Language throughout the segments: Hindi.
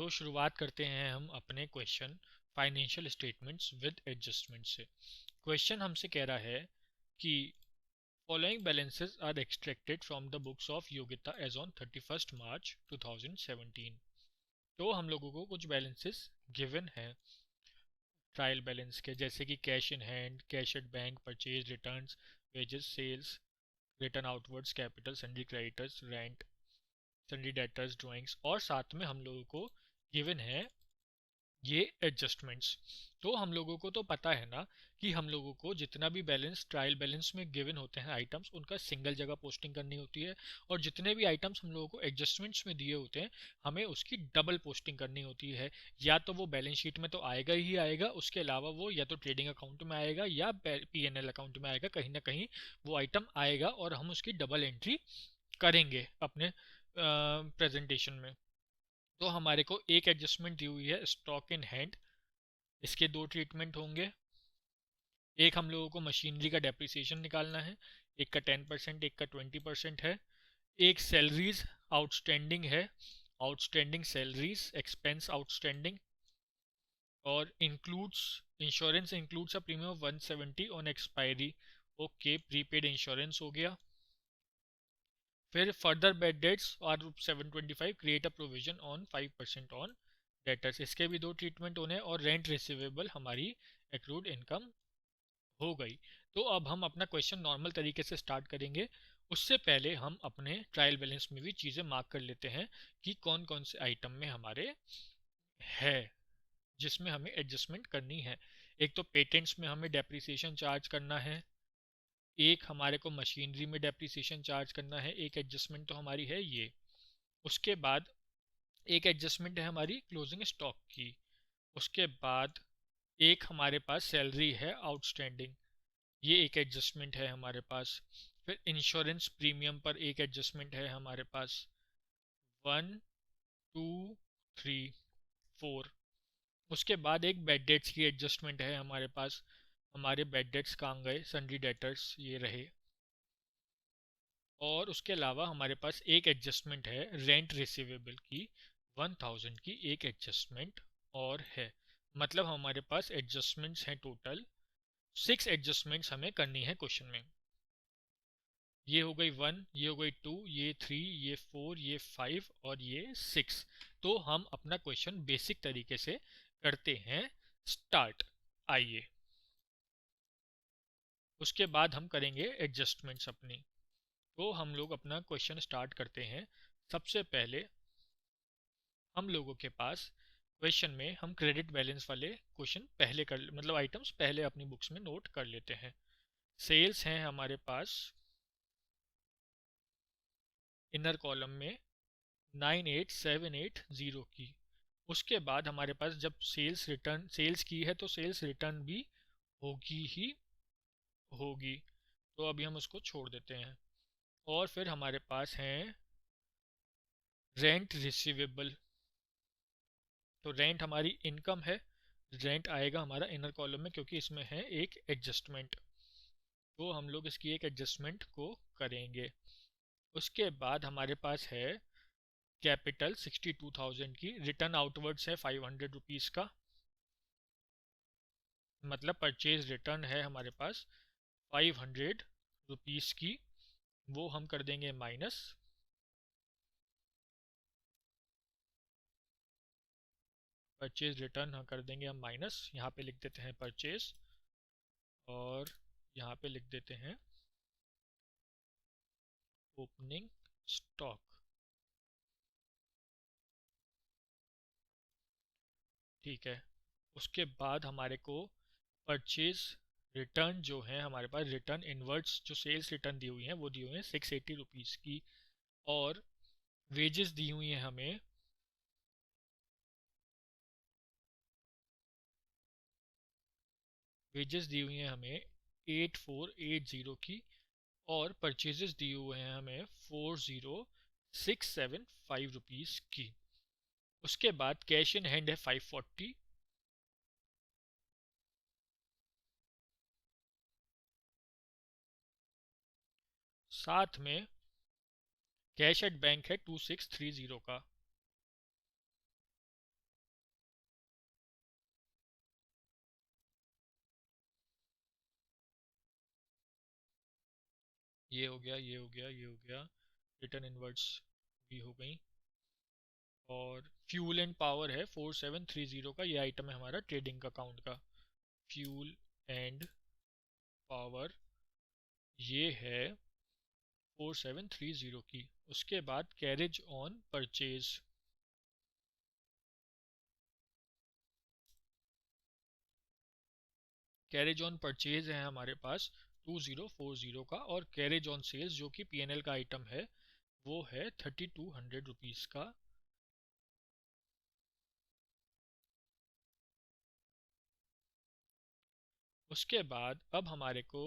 तो शुरुआत करते हैं हम अपने question financial statements with adjustment से। क्वेश्चन हमसे कह रहा है कि following balances are extracted from the books of Yogita as on 31 March 2017। तो हम लोगों को कुछ बैलेंसेस गिवन हैं ट्रायल बैलेंस के, जैसे कि cash in hand, cash at bank, purchase, returns, wages, sales, return outwards, capital, sundry creditors, rent, sundry debtors, drawings, और साथ में हम लोगों को गिवन है ये एडजस्टमेंट्स। तो हम लोगों को तो पता है ना कि हम लोगों को जितना भी बैलेंस ट्रायल बैलेंस में गिवन होते हैं आइटम्स, उनका सिंगल जगह पोस्टिंग करनी होती है, और जितने भी आइटम्स हम लोगों को एडजस्टमेंट्स में दिए होते हैं हमें उसकी डबल पोस्टिंग करनी होती है। या तो वो बैलेंस शीट में तो आएगा ही आएगा, उसके अलावा वो या तो ट्रेडिंग अकाउंट में आएगा या पीएनएल अकाउंट में आएगा, कहीं ना कहीं वो आइटम आएगा और हम उसकी डबल एंट्री करेंगे अपने प्रेजेंटेशन में। तो हमारे को एक एडजस्टमेंट दी हुई है स्टॉक इन हैंड, इसके दो ट्रीटमेंट होंगे। एक हम लोगों को मशीनरी का डेप्रिसिएशन निकालना है, एक का 10% एक का 20% है। एक सैलरीज आउटस्टैंडिंग है, आउटस्टैंडिंग सैलरीज एक्सपेंस आउटस्टैंडिंग, और includes insurance includes a premium of 170 on expiry. Okay, prepaid insurance हो गया। फिर फर्दर बैड डेट्स और 725 create a provision on 5% on debtors, इसके भी दो ट्रीटमेंट होने हैं। और रेंट रिसीवेबल हमारी एक्रूड इनकम हो गई। तो अब हम अपना क्वेश्चन नॉर्मल तरीके से स्टार्ट करेंगे। उससे पहले हम अपने ट्रायल बैलेंस में भी चीज़ें मार्क कर लेते हैं कि कौन कौन से आइटम में हमारे है जिसमें हमें एडजस्टमेंट करनी है। एक तो पेटेंट्स में हमें डेप्रिसिएशन चार्ज करना है, एक हमारे को मशीनरी में डेप्रिसिएशन चार्ज करना है, एक एडजस्टमेंट तो हमारी है ये। उसके बाद एक एडजस्टमेंट है हमारी क्लोजिंग स्टॉक की। उसके बाद एक हमारे पास सैलरी है आउटस्टैंडिंग, ये एक एडजस्टमेंट है हमारे पास। फिर इंश्योरेंस प्रीमियम पर एक एडजस्टमेंट है हमारे पास, 1 2 3 4। उसके बाद एक बेड डेट्स की एडजस्टमेंट है हमारे पास। हमारे बेड डेट्स कहाँ गए, सन्ड्री डेटर्स ये रहे। और उसके अलावा हमारे पास एक एडजस्टमेंट है रेंट रिसीवेबल की, 1000 की एक एडजस्टमेंट और है। मतलब हमारे पास एडजस्टमेंट्स हैं टोटल 6 एडजस्टमेंट्स हमें करनी है क्वेश्चन में। ये हो गई 1, ये हो गई 2, ये 3, ये 4, ये 5 और ये 6। तो हम अपना क्वेश्चन बेसिक तरीके से करते हैं स्टार्ट। आइए, उसके बाद हम करेंगे एडजस्टमेंट्स अपनी। तो हम लोग अपना क्वेश्चन स्टार्ट करते हैं। सबसे पहले हम लोगों के पास क्वेश्चन में हम क्रेडिट बैलेंस वाले क्वेश्चन पहले कर, मतलब आइटम्स पहले अपनी बुक्स में नोट कर लेते हैं। सेल्स हैं हमारे पास इनर कॉलम में 98780 की। उसके बाद हमारे पास जब सेल्स रिटर्न सेल्स की है तो सेल्स रिटर्न भी होगी ही होगी, तो अभी हम उसको छोड़ देते हैं। और फिर हमारे पास हैं रेंट रिसीवेबल, तो रेंट हमारी इनकम है, रेंट आएगा हमारा इनर कॉलम में क्योंकि इसमें है एक एडजस्टमेंट, तो हम लोग इसकी एक एडजस्टमेंट को करेंगे। उसके बाद हमारे पास है कैपिटल 62,000 की, रिटर्न आउटवर्ड्स है 500 रुपीज़ का, मतलब परचेज रिटर्न है हमारे पास 500 रुपीज़ की, वो हम कर देंगे माइनस। परचेज रिटर्न हम कर देंगे हम माइनस, यहाँ पे लिख देते हैं परचेज, और यहाँ पे लिख देते हैं ओपनिंग स्टॉक। ठीक है। उसके बाद हमारे को परचेज रिटर्न जो है हमारे पास, रिटर्न इनवर्ट्स जो सेल्स रिटर्न दी हुई हैं वो दी हुई हैं 680 रुपीज़ की। और वेजेस दी हुई हैं हमें वेजेस दी हुई हैं हमें 8480 की। और परचेजेस दिए हुए हैं हमें 40675 की। उसके बाद कैश इन हैंड है 540। साथ में कैश एट बैंक है 2630 का। ये हो गया, ये हो गया, ये हो गया, रिटर्न इनवर्ड्स भी हो गई। और फ्यूल एंड पावर है 4730 का, ये आइटम है हमारा ट्रेडिंग अकाउंट का। फ्यूल एंड पावर ये है 4730 की। उसके बाद carriage on purchase, carriage on purchase है हमारे पास 2040 का, और कैरेज ऑन सेल्स जो कि पीएनएल का आइटम है वो है 3200 रुपीज़ का। उसके बाद अब हमारे को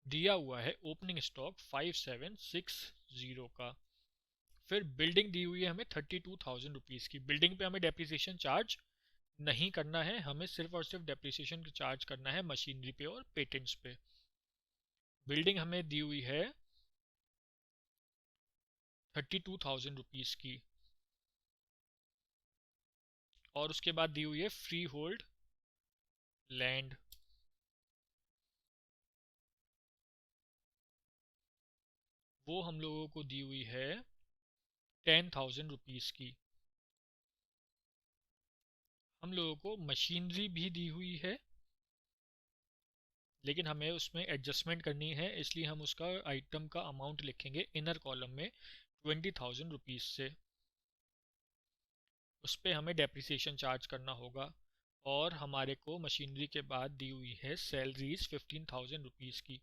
दिया हुआ है ओपनिंग स्टॉक 5760 का। फिर बिल्डिंग दी हुई है हमें 32,000 रुपीज़ की। बिल्डिंग पे हमें डेप्रिसिएशन चार्ज नहीं करना है, हमें सिर्फ और सिर्फ डेप्रिसिएशन चार्ज करना है मशीनरी पे और पेटेंट्स पे। बिल्डिंग हमें दी हुई है 32,000 रुपीज़ की, और उसके बाद दी हुई है फ्री होल्ड लैंड, वो हम लोगों को दी हुई है 10,000 रुपीज़ की। हम लोगों को मशीनरी भी दी हुई है, लेकिन हमें उसमें एडजस्टमेंट करनी है, इसलिए हम उसका आइटम का अमाउंट लिखेंगे इनर कॉलम में 20,000 रुपीज़ से। उस पर हमें डेप्रिसिएशन चार्ज करना होगा। और हमारे को मशीनरी के बाद दी हुई है सैलरीज 15,000 रुपीज़ की।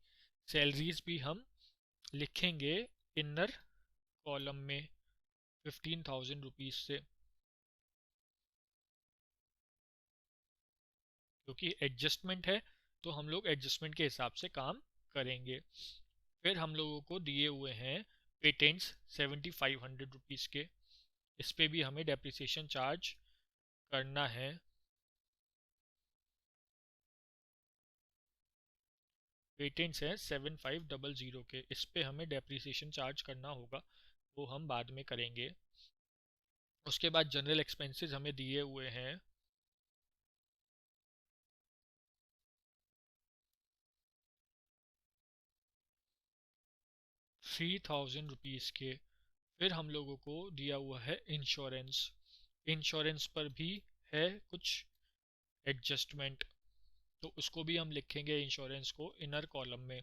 सैलरीज भी हम लिखेंगे इनर कॉलम में 15,000 रुपीज़ से, क्योंकि एडजस्टमेंट है तो हम लोग एडजस्टमेंट के हिसाब से काम करेंगे। फिर हम लोगों को दिए हुए हैं पेटेंट्स 7,500 रुपीज़ के, इस पे भी हमें डेप्रिसिएशन चार्ज करना है। पेटेंट्स हैं 7,500 के, इस पे हमें डेप्रिसिएशन चार्ज करना होगा, वो हम बाद में करेंगे। उसके बाद जनरल एक्सपेंसेस हमें दिए हुए हैं 3,000 रुपीज़ के। फिर हम लोगों को दिया हुआ है इंश्योरेंस, इंश्योरेंस पर भी है कुछ एडजस्टमेंट, तो उसको भी हम लिखेंगे इंश्योरेंस को इनर कॉलम में।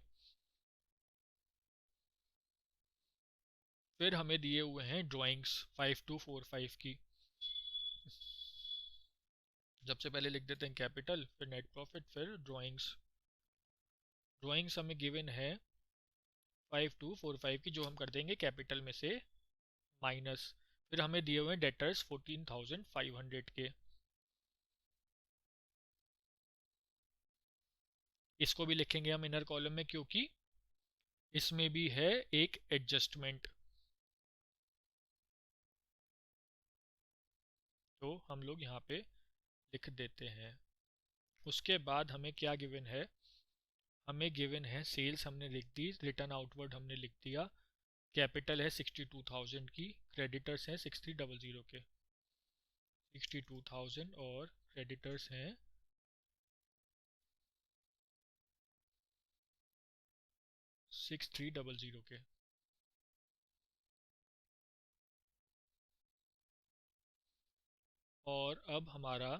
फिर हमें दिए हुए हैं ड्राइंग्स 5245 की। सबसे पहले लिख देते हैं कैपिटल, फिर नेट प्रॉफिट, फिर ड्राइंग्स। ड्राइंग्स हमें गिवन है 5245 की, जो हम कर देंगे कैपिटल में से माइनस। फिर हमें दिए हुए हैं डेटर्स 14,500 के, इसको भी लिखेंगे हम इनर कॉलम में, क्योंकि इसमें भी है एक एडजस्टमेंट, तो हम लोग यहाँ पे लिख देते हैं। उसके बाद हमें क्या गिवन है, हमें गिवन है सेल्स हमने लिख दी, रिटर्न आउटवर्ड हमने लिख दिया, कैपिटल है 62,000 की, क्रेडिटर्स हैं 6300 के, 62,000, और क्रेडिटर्स हैं 6300 के। और अब हमारा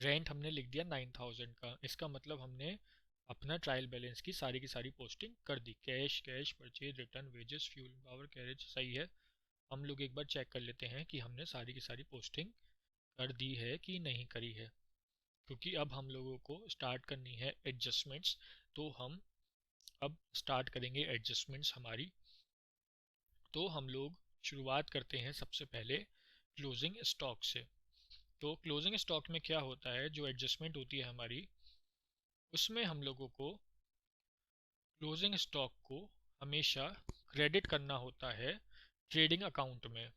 रेंट हमने लिख दिया 9,000 का, इसका मतलब हमने अपना ट्रायल बैलेंस की सारी पोस्टिंग कर दी। Cash, cash purchase, return, wages, fuel, power, carriage, सही है। हम लोग एक बार चेक कर लेते हैं कि हमने सारी की सारी पोस्टिंग कर दी है कि नहीं करी है, क्योंकि अब हम लोगों को स्टार्ट करनी है एडजस्टमेंट्स। तो हम अब स्टार्ट करेंगे एडजस्टमेंट्स हमारी। तो हम लोग शुरुआत करते हैं सबसे पहले क्लोजिंग स्टॉक से। तो क्लोजिंग स्टॉक में क्या होता है, जो एडजस्टमेंट होती है हमारी, उसमें हम लोगों को क्लोजिंग स्टॉक को हमेशा क्रेडिट करना होता है ट्रेडिंग अकाउंट में।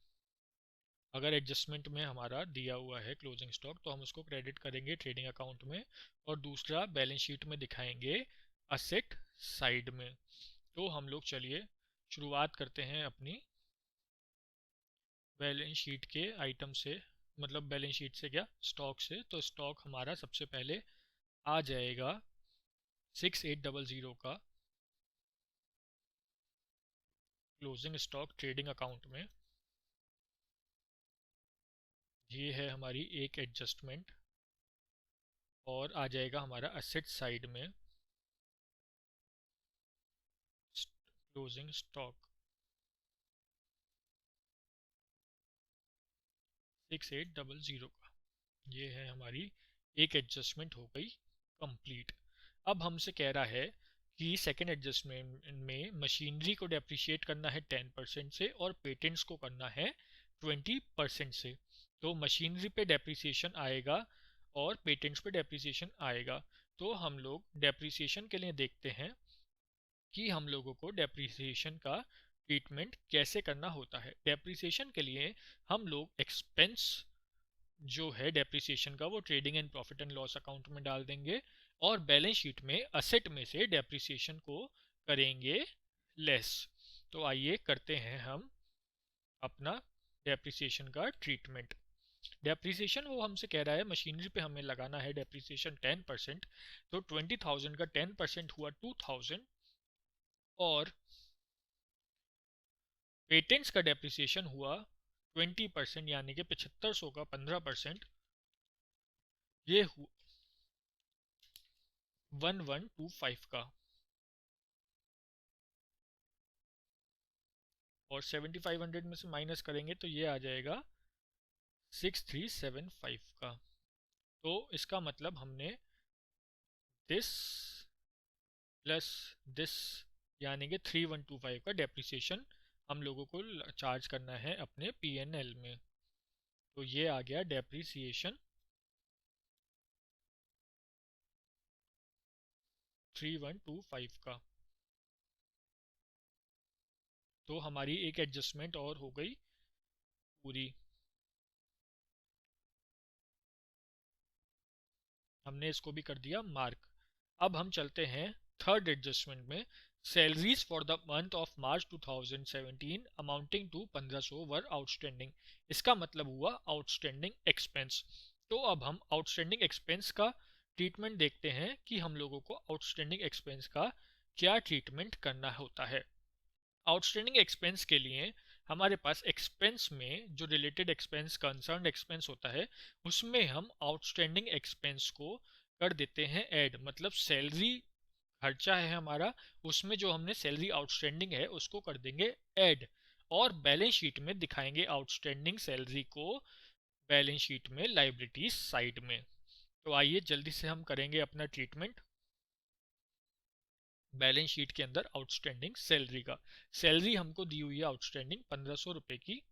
अगर एडजस्टमेंट में हमारा दिया हुआ है क्लोजिंग स्टॉक, तो हम उसको क्रेडिट करेंगे ट्रेडिंग अकाउंट में, और दूसरा बैलेंस शीट में दिखाएंगे असेट साइड में। तो हम लोग चलिए शुरुआत करते हैं अपनी बैलेंस शीट के आइटम से, मतलब बैलेंस शीट से क्या, स्टॉक से। तो स्टॉक हमारा सबसे पहले आ जाएगा 6800 का। क्लोजिंग स्टॉक ट्रेडिंग अकाउंट में ये है हमारी एक एडजस्टमेंट, और आ जाएगा हमारा असेट साइड में क्लोजिंग स्टॉक 6800 का। ये है हमारी एक एडजस्टमेंट हो गई कंप्लीट। अब हमसे कह रहा है कि सेकेंड एडजस्टमेंट में मशीनरी को डेप्रिशिएट करना है 10% से और पेटेंट्स को करना है 20% से। तो मशीनरी पे डेप्रिसिएशन आएगा और पेटेंट्स पे डेप्रिसिएशन आएगा। तो हम लोग डेप्रिसिएशन के लिए देखते हैं कि हम लोगों को डेप्रिसिएशन का ट्रीटमेंट कैसे करना होता है। डेप्रिसिएशन के लिए हम लोग एक्सपेंस जो है डेप्रिसिएशन का वो trading and profit and loss account में डाल देंगे और बैलेंस शीट में असेट में से डेप्रिसिएशन को करेंगे लेस। तो आइए करते हैं हम अपना डेप्रिसिएशन का ट्रीटमेंट। डेप्रिसिएशन वो हमसे कह रहा है मशीनरी पे हमें लगाना है डेप्रिसिएशन 10%। तो 20,000 का 10% हुआ 2,000, और पेटेंट्स का डेप्रिसिएशन हुआ 20% यानी कि 7500 का 15%, ये 1125 का, और 7500 में से माइनस करेंगे तो ये आ जाएगा 6375 का। तो इसका मतलब हमने दिस प्लस दिस यानी कि 3125 का डेप्रिसिएशन हम लोगों को चार्ज करना है अपने पीएनएल में। तो ये आ गया डेप्रिसिएशन 3125 का। तो हमारी एक एडजस्टमेंट और हो गई पूरी। हमने इसको भी कर दिया मार्क। अब हम चलते हैं थर्ड एडजस्टमेंट में। Salaries for the month of March 2017 amounting to 1500 were outstanding. इसका मतलब हुआ आउटस्टैंडिंग एक्सपेंस। तो अब हम आउटस्टैंडिंग एक्सपेंस का ट्रीटमेंट देखते हैं कि हम लोगों को आउटस्टैंडिंग एक्सपेंस का क्या ट्रीटमेंट करना होता है। आउटस्टैंडिंग एक्सपेंस के लिए हमारे पास एक्सपेंस में जो रिलेटेड एक्सपेंस कंसर्न एक्सपेंस होता है उसमें हम आउटस्टैंडिंग एक्सपेंस को कर देते हैं ऐड। मतलब सैलरी खर्चा है हमारा, उसमें जो हमने सैलरी आउटस्टैंडिंग है उसको कर देंगे ऐड, और बैलेंस शीट में दिखाएंगे आउटस्टैंडिंग सैलरी को बैलेंस शीट में लाइबिलिटीज साइड में। तो आइए जल्दी से हम करेंगे अपना ट्रीटमेंट बैलेंस शीट के अंदर आउटस्टैंडिंग सैलरी का। सैलरी हमको दी हुई है आउटस्टैंडिंग 1500 रुपये की,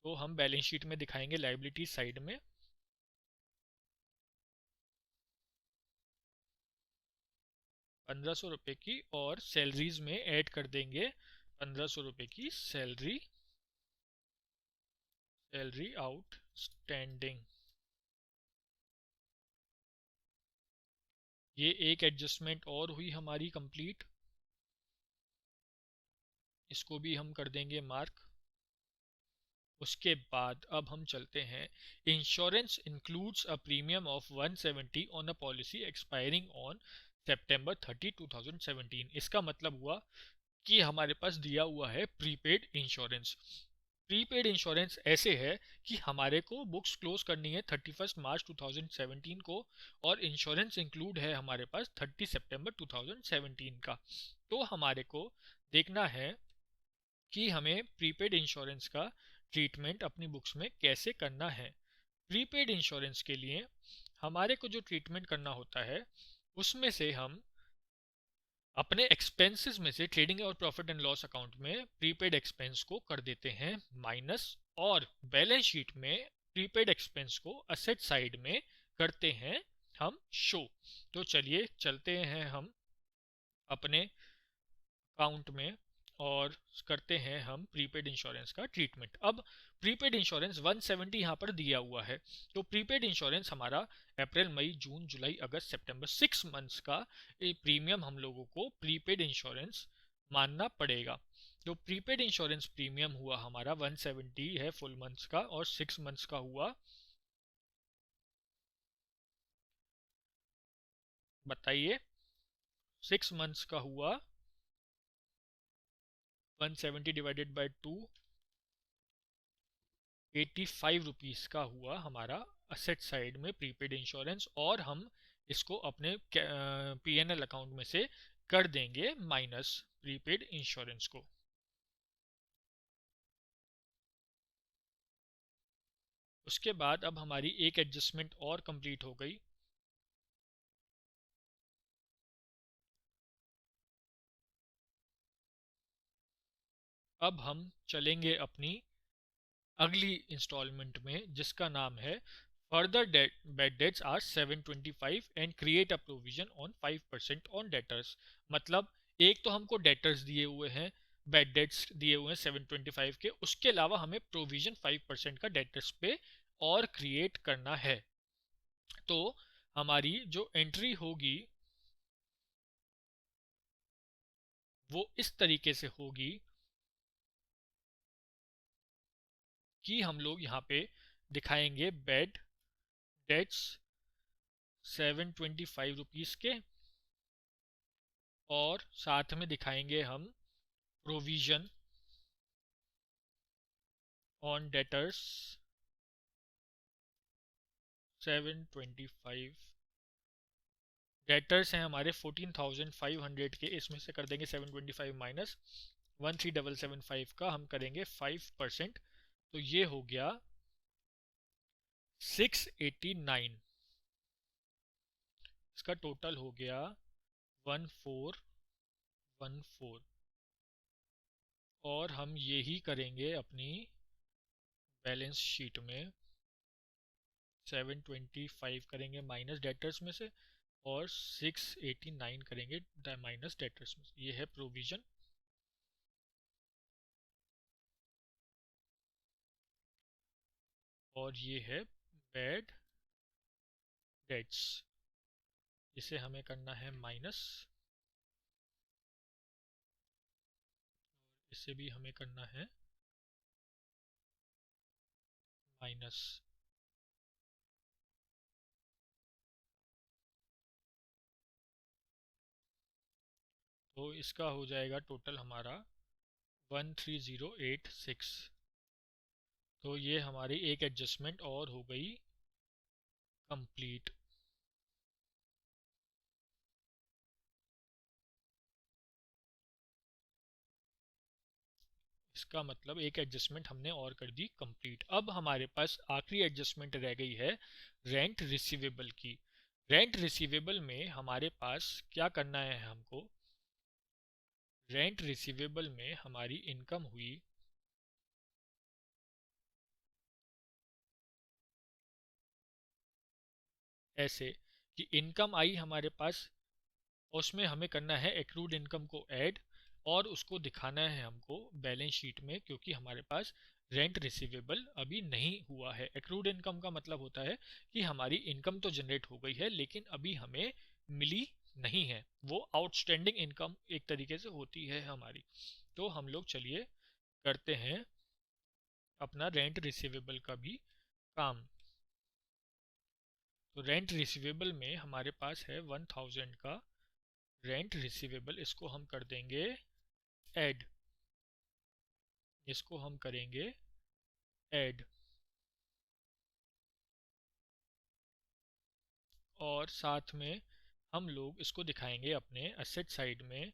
तो हम बैलेंस शीट में दिखाएंगे लाइबिलिटी साइड में 1500 रुपये की, और सैलरीज में ऐड कर देंगे 1500 रुपये की सैलरी, सैलरी आउटस्टैंडिंग। ये एक एडजस्टमेंट और हुई हमारी कंप्लीट, इसको भी हम कर देंगे मार्क। उसके बाद अब हम चलते हैं insurance includes a premium of 170 on a policy expiring on सितंबर 30 2017। इसका मतलब हुआ कि हमारे पास दिया हुआ है प्रीपेड इंश्योरेंस। प्रीपेड इंश्योरेंस ऐसे है कि हमारे को बुक्स क्लोज करनी है 31 मार्च 2017 को, और इंश्योरेंस इंक्लूड है हमारे पास 30 सितंबर 2017 का। तो हमारे को देखना है कि हमें प्रीपेड इंश्योरेंस का ट्रीटमेंट अपनी बुक्स में कैसे करना है। प्रीपेड इंश्योरेंस के लिए हमारे को जो ट्रीटमेंट करना होता है उसमें से हम अपने एक्सपेंसेस में से ट्रेडिंग और प्रॉफिट एंड लॉस अकाउंट में प्रीपेड एक्सपेंस को कर देते हैं माइनस, और बैलेंस शीट में प्रीपेड एक्सपेंस को असेट साइड में करते हैं हम शो। तो चलिए चलते हैं हम अपने अकाउंट में और करते हैं हम प्रीपेड इंश्योरेंस का ट्रीटमेंट। अब प्रीपेड इंश्योरेंस 170 यहाँ पर दिया हुआ है। तो प्रीपेड इंश्योरेंस हमारा अप्रैल मई जून जुलाई अगस्त सितंबर 6 मंथ्स का प्रीमियम हम लोगों को प्रीपेड इंश्योरेंस मानना पड़ेगा। तो प्रीपेड इंश्योरेंस प्रीमियम हुआ हमारा 170 है फुल मंथ्स का, और 6 मंथ्स का हुआ, बताइए, 6 मंथ्स का हुआ 170 डिवाइडेड बाई 2, 85 रुपीज़ का हुआ हमारा असेट साइड में प्रीपेड इंश्योरेंस, और हम इसको अपने पीएनएल अकाउंट में से कर देंगे माइनस प्रीपेड इंश्योरेंस को। उसके बाद अब हमारी एक एडजस्टमेंट और कंप्लीट हो गई। अब हम चलेंगे अपनी अगली इंस्टॉलमेंट में, जिसका नाम है further bad debts are 725 and create a provision on 5% on debtors. मतलब एक तो हमको डेटर्स दिए हुए हैं, बैड डेट्स दिए हुए हैं 725 के, उसके अलावा हमें प्रोविजन 5% का डेटर्स पे और क्रिएट करना है। तो हमारी जो एंट्री होगी वो इस तरीके से होगी कि हम लोग यहाँ पे दिखाएंगे बेड डेट्स 725 रुपीज़ के, और साथ में दिखाएंगे हम प्रोविजन ऑन डेटर्स 725। डेटर्स हैं हमारे 14,500 के, इसमें से कर देंगे 725 माइनस 13,775 का हम करेंगे 5%, तो ये हो गया 689। इसका टोटल हो गया 1414, और हम यही करेंगे अपनी बैलेंस शीट में। 725 करेंगे माइनस डेटर्स में से, और 689 करेंगे माइनस डेटर्स में से। ये है प्रोविजन, और ये है बैड डेट्स, इसे हमें करना है माइनस, इसे भी हमें करना है माइनस। तो इसका हो जाएगा टोटल हमारा 13086। तो ये हमारी एक एडजस्टमेंट और हो गई कंप्लीट। इसका मतलब एक एडजस्टमेंट हमने और कर दी कंप्लीट। अब हमारे पास आखिरी एडजस्टमेंट रह गई है रेंट रिसीवेबल की। रेंट रिसीवेबल में हमारे पास क्या करना है हमको, रेंट रिसीवेबल में हमारी इनकम हुई ऐसे कि इनकम आई हमारे पास, उसमें हमें करना है एक्रूड इनकम को ऐड, और उसको दिखाना है हमको बैलेंस शीट में, क्योंकि हमारे पास रेंट रिसीवेबल अभी नहीं हुआ है। एक्रूड इनकम का मतलब होता है कि हमारी इनकम तो जनरेट हो गई है लेकिन अभी हमें मिली नहीं है, वो आउटस्टैंडिंग इनकम एक तरीके से होती है हमारी। तो हम लोग चलिए करते हैं अपना रेंट रिसीवेबल का भी काम। तो रेंट रिसीवेबल में हमारे पास है 1000 का रेंट रिसीवेबल, इसको हम कर देंगे ऐड, इसको हम करेंगे ऐड, और साथ में हम लोग इसको दिखाएंगे अपने एसेट साइड में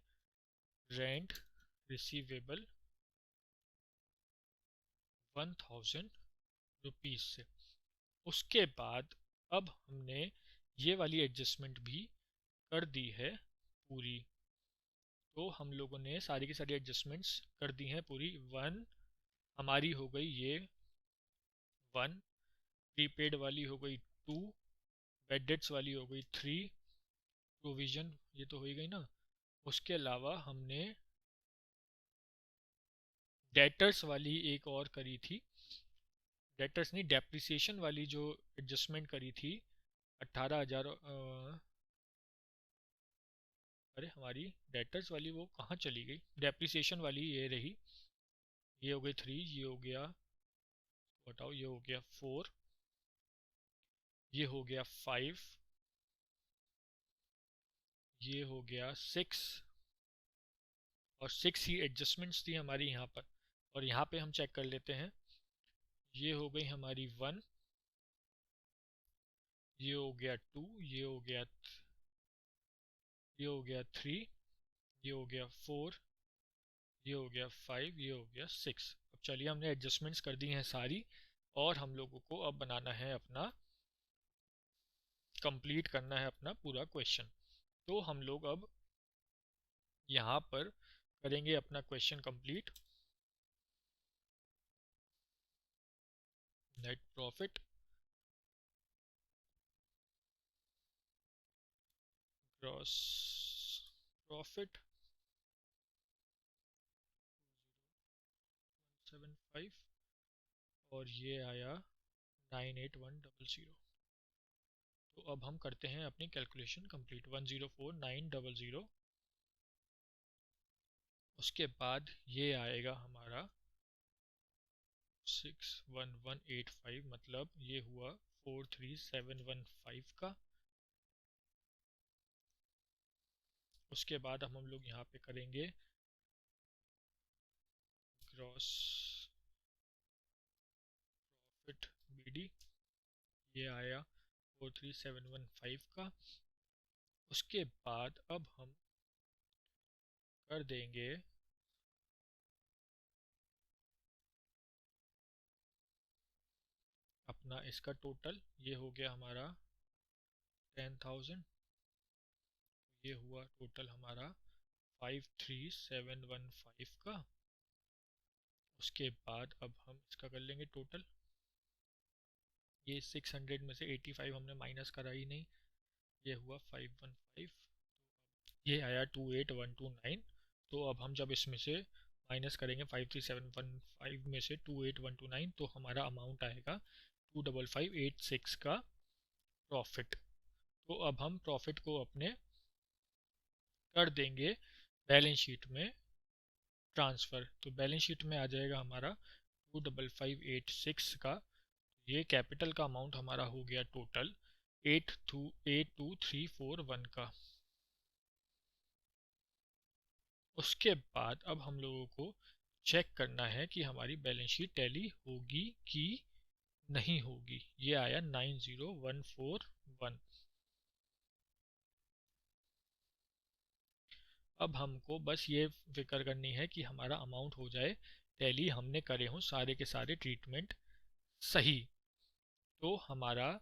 रेंट रिसीवेबल 1000 रुपीज़ से। उसके बाद अब हमने ये वाली एडजस्टमेंट भी कर दी है पूरी। तो हम लोगों ने सारी की सारी एडजस्टमेंट्स कर दी हैं पूरी। वन हमारी हो गई ये 1, प्रीपेड वाली हो गई 2, बेडेट्स वाली हो गई 3, प्रोविज़न ये तो हो ही गई ना। उसके अलावा हमने डेटर्स वाली एक और करी थी, डेटर्स नहीं डेप्रिसिएशन वाली जो एडजस्टमेंट करी थी 18,000। अरे हमारी डेटर्स वाली वो कहाँ चली गई, डेप्रिसिएशन वाली ये रही। ये हो गई 3, ये हो गया, बताओ ये हो गया 4, ये हो गया 5, ये हो गया 6, और 6 ही एडजस्टमेंट्स थी हमारी यहाँ पर। और यहाँ पे हम चेक कर लेते हैं, ये हो गई हमारी 1, ये हो गया 2, ये हो गया 3, ये हो गया 4, ये हो गया 5, ये हो गया 6। अब चलिए हमने एडजस्टमेंट्स कर दी हैं सारी, और हम लोगों को अब बनाना है अपना, कंप्लीट करना है अपना पूरा क्वेश्चन। तो हम लोग अब यहाँ पर करेंगे अपना question complete. Net profit, gross profit 75, और ये आया 98100। तो अब हम करते हैं अपनी कैलकुलेशन कंप्लीट। 104900, उसके बाद ये आएगा हमारा 61185, मतलब ये हुआ 43715 का। उसके बाद हम लोग यहाँ पे करेंगे ग्रॉस प्रॉफिट BD, ये आया 43715 का। उसके बाद अब हम कर देंगे अपना इसका टोटल, ये हो गया हमारा 10,000, ये हुआ टोटल हमारा 53715 का। उसके बाद अब हम इसका कर लेंगे टोटल, ये 600 में से 85 हमने माइनस करा ही नहीं, ये हुआ 515, ये आया 28129। तो अब हम जब इसमें से माइनस करेंगे 53715 में से 28129, तो हमारा अमाउंट आएगा 25586 का प्रॉफिट। तो अब हम प्रॉफिट को अपने कर देंगे बैलेंस शीट में ट्रांसफ़र। तो बैलेंस शीट में आ जाएगा हमारा 25586 का। ये कैपिटल का अमाउंट हमारा हो गया टोटल 82341 का। उसके बाद अब हम लोगों को चेक करना है कि हमारी बैलेंस शीट टैली होगी कि नहीं होगी। ये आया 90141। अब हमको बस ये फिक्र करनी है कि हमारा अमाउंट हो जाए टैली, हमने करे हों सारे के सारे ट्रीटमेंट सही। तो हमारा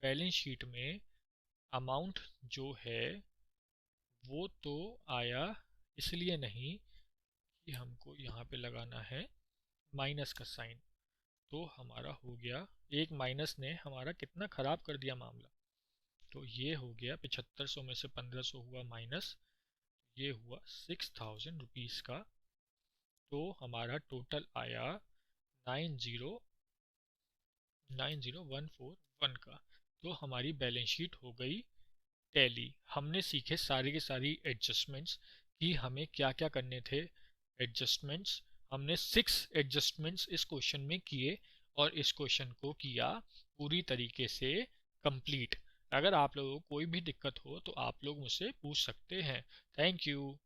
बैलेंस शीट में अमाउंट जो है वो तो आया, इसलिए नहीं कि हमको यहाँ पे लगाना है माइनस का साइन। तो हमारा हो गया, एक माइनस ने हमारा कितना ख़राब कर दिया मामला। तो ये हो गया 7500 में से 1500 हुआ माइनस, ये हुआ 6000 रुपीज़ का। तो हमारा टोटल आया 90141 का। तो हमारी बैलेंस शीट हो गई टैली। हमने सीखे सारे के सारी एडजस्टमेंट्स कि हमें क्या क्या करने थे एडजस्टमेंट्स। हमने 6 एडजस्टमेंट्स इस क्वेश्चन में किए, और इस क्वेश्चन को किया पूरी तरीके से कंप्लीट। अगर आप लोगों को कोई भी दिक्कत हो तो आप लोग मुझसे पूछ सकते हैं। Thank you.